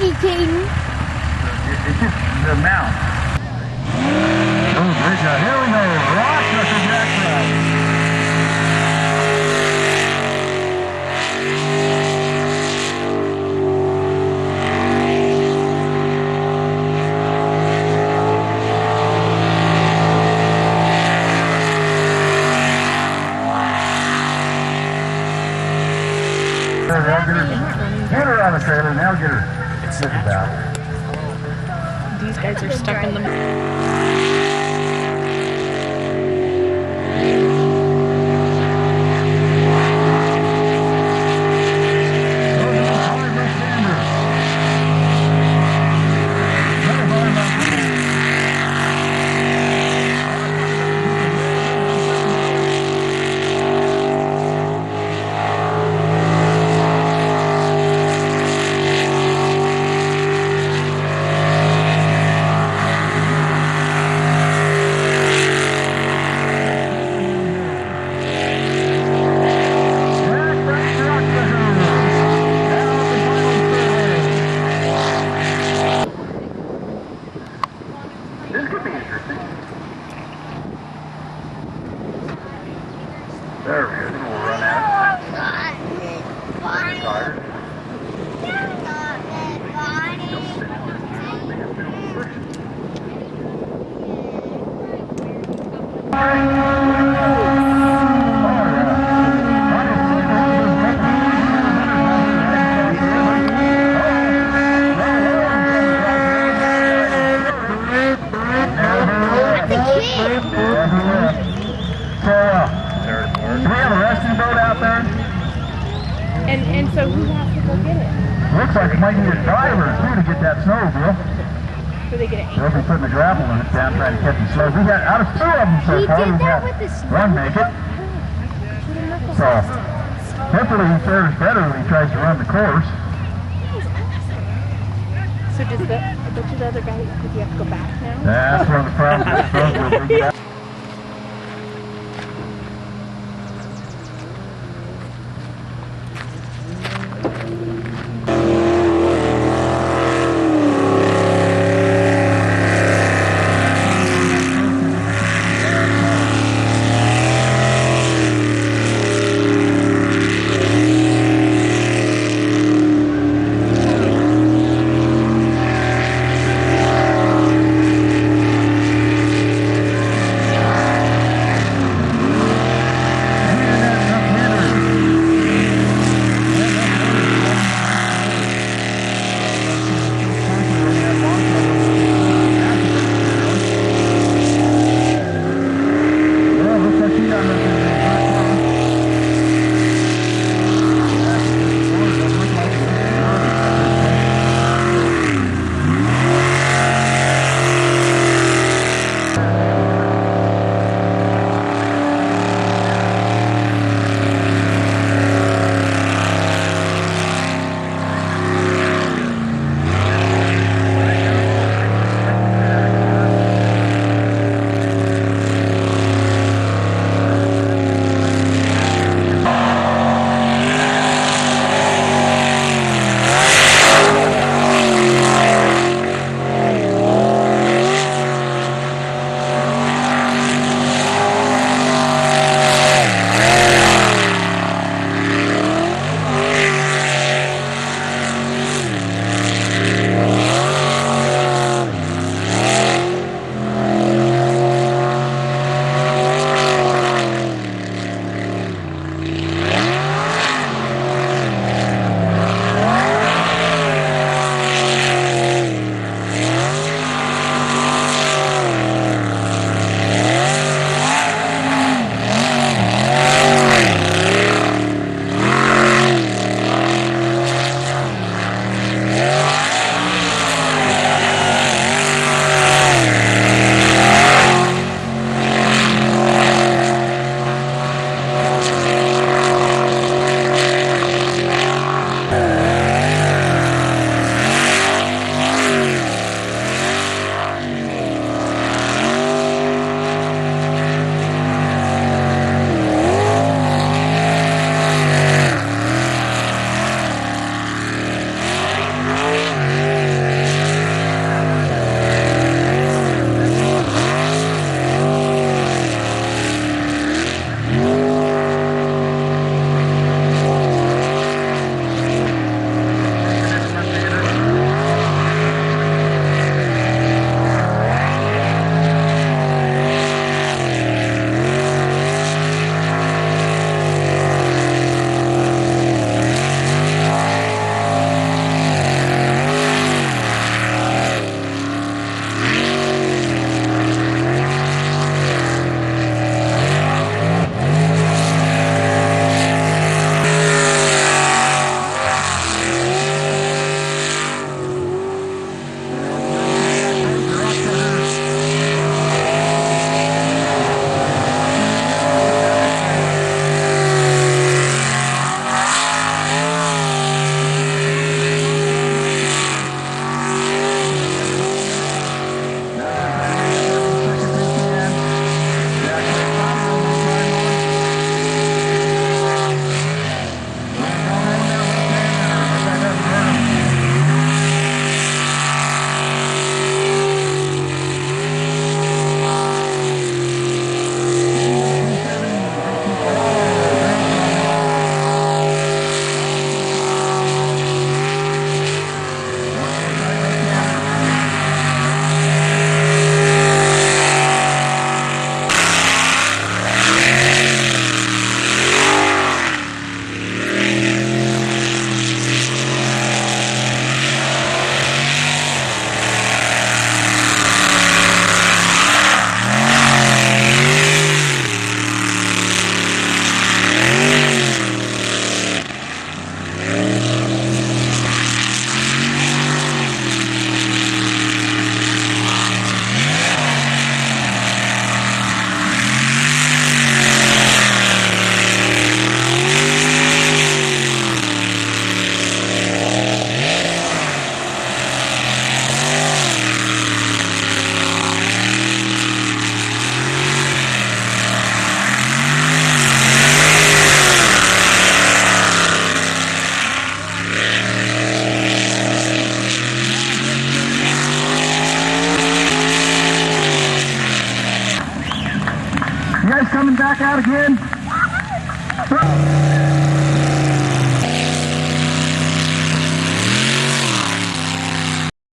Eating. The mount. Oh, Bridget, here we go. Rochester Jackrabbit. Get her on the trailer, now get her. Sit about. These guys are stuck in the... There we go. We'll run out. Tired. Do we have a rescue boat out there? And so who has to go get it? Looks like it might need a diver too to get that snowmobile. So they get it. They'll be putting the grapple in it down trying to catch the snow. We got out of two of them so far. We've had one make it. So hopefully he fares better when he tries to run the course. So does the other guy, does he have to go back now? That's one of the problems. coming back out again.